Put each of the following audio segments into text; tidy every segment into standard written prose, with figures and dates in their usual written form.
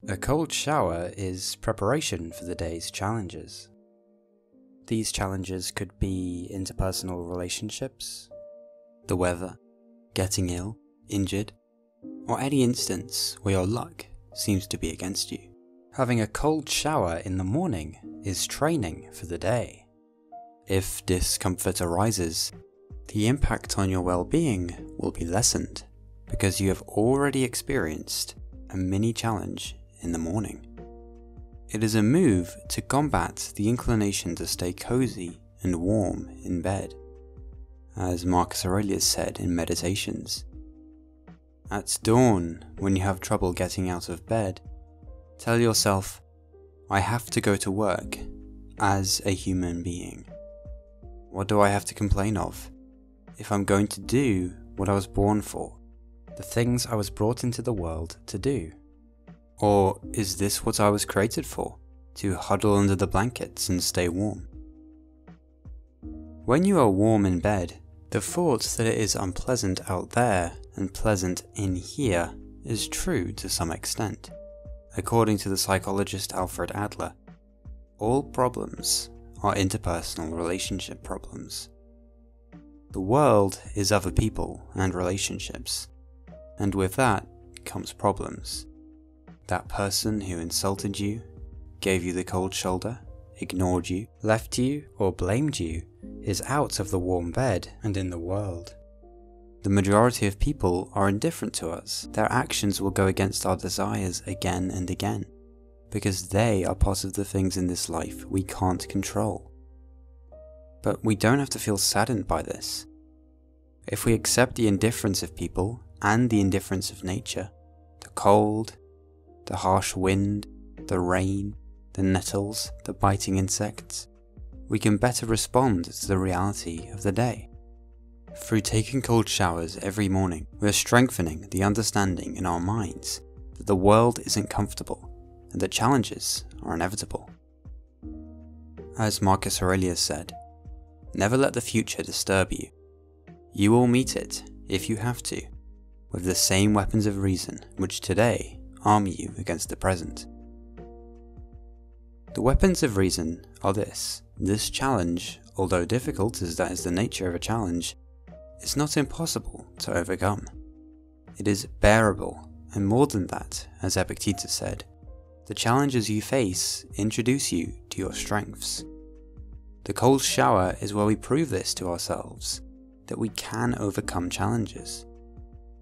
A cold shower is preparation for the day's challenges. These challenges could be interpersonal relationships, the weather, getting ill, injured, or any instance where your luck seems to be against you. Having a cold shower in the morning is training for the day. If discomfort arises, the impact on your well-being will be lessened because you have already experienced a mini challenge in the morning. It is a move to combat the inclination to stay cozy and warm in bed, as Marcus Aurelius said in Meditations. At dawn, when you have trouble getting out of bed, tell yourself, I have to go to work as a human being. What do I have to complain of if I'm going to do what I was born for, the things I was brought into the world to do? Or is this what I was created for, to huddle under the blankets and stay warm? When you are warm in bed, the thought that it is unpleasant out there and pleasant in here is true to some extent. According to the psychologist Alfred Adler, all problems are interpersonal relationship problems. The world is other people and relationships, and with that comes problems. That person who insulted you, gave you the cold shoulder, ignored you, left you, or blamed you is out of the warm bed and in the world. The majority of people are indifferent to us. Their actions will go against our desires again and again, because they are part of the things in this life we can't control. But we don't have to feel saddened by this. If we accept the indifference of people and the indifference of nature, the cold, the harsh wind, the rain, the nettles, the biting insects, we can better respond to the reality of the day. Through taking cold showers every morning, we are strengthening the understanding in our minds that the world isn't comfortable and that challenges are inevitable. As Marcus Aurelius said, never let the future disturb you. You will meet it, if you have to, with the same weapons of reason which today arm you against the present. The weapons of reason are this challenge, although difficult as that is the nature of a challenge, is not impossible to overcome. It is bearable, and more than that, as Epictetus said, the challenges you face introduce you to your strengths. The cold shower is where we prove this to ourselves, that we can overcome challenges.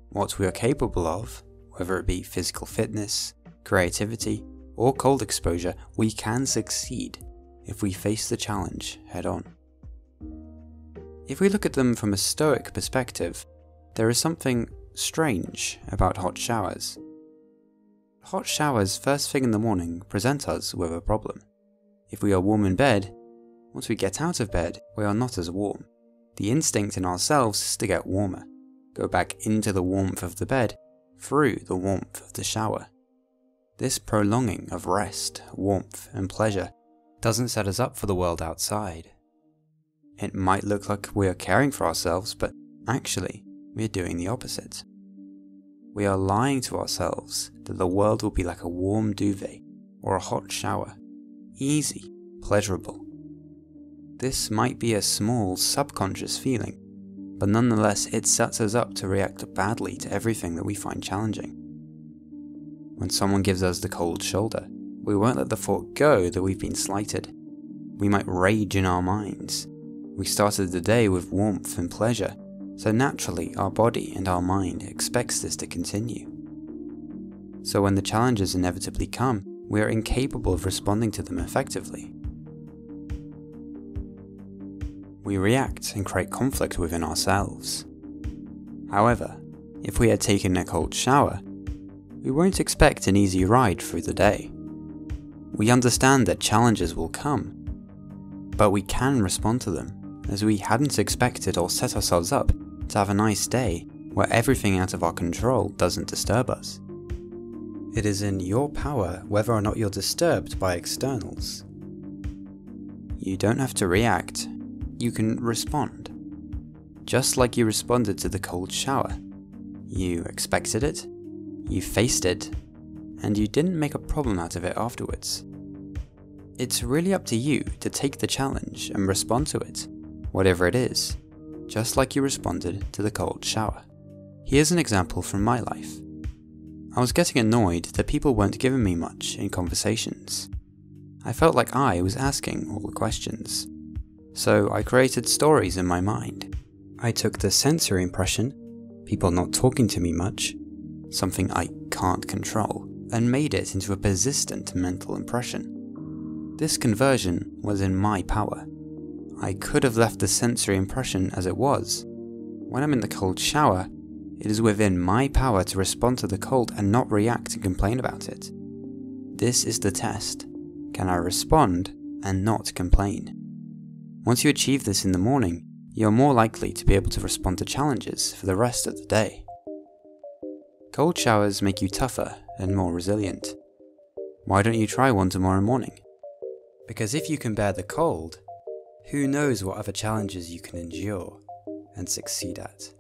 What we are capable of, whether it be physical fitness, creativity, or cold exposure, we can succeed if we face the challenge head on. If we look at them from a stoic perspective, there is something strange about hot showers. Hot showers first thing in the morning present us with a problem. If we are warm in bed, once we get out of bed, we are not as warm. The instinct in ourselves is to get warmer, go back into the warmth of the bed, through the warmth of the shower. This prolonging of rest, warmth, and pleasure doesn't set us up for the world outside. It might look like we are caring for ourselves, but actually, we are doing the opposite. We are lying to ourselves that the world will be like a warm duvet or a hot shower, easy, pleasurable. This might be a small, subconscious feeling, but nonetheless it sets us up to react badly to everything that we find challenging. When someone gives us the cold shoulder, we won't let the thought go that we've been slighted. We might rage in our minds. We started the day with warmth and pleasure, so naturally our body and our mind expects this to continue. So when the challenges inevitably come, we are incapable of responding to them effectively. We react and create conflict within ourselves. However, if we had taken a cold shower, we won't expect an easy ride through the day. We understand that challenges will come, but we can respond to them, as we hadn't expected or set ourselves up to have a nice day where everything out of our control doesn't disturb us. It is in your power whether or not you're disturbed by externals. You don't have to react. You can respond. Just like you responded to the cold shower. You expected it, you faced it, and you didn't make a problem out of it afterwards. It's really up to you to take the challenge and respond to it, whatever it is, just like you responded to the cold shower. Here's an example from my life. I was getting annoyed that people weren't giving me much in conversations. I felt like I was asking all the questions. So I created stories in my mind. I took the sensory impression, people not talking to me much, something I can't control, and made it into a persistent mental impression. This conversion was in my power. I could have left the sensory impression as it was. When I'm in the cold shower, it is within my power to respond to the cold and not react and complain about it. This is the test. Can I respond and not complain? Once you achieve this in the morning, you're more likely to be able to respond to challenges for the rest of the day. Cold showers make you tougher and more resilient. Why don't you try one tomorrow morning? Because if you can bear the cold, who knows what other challenges you can endure and succeed at.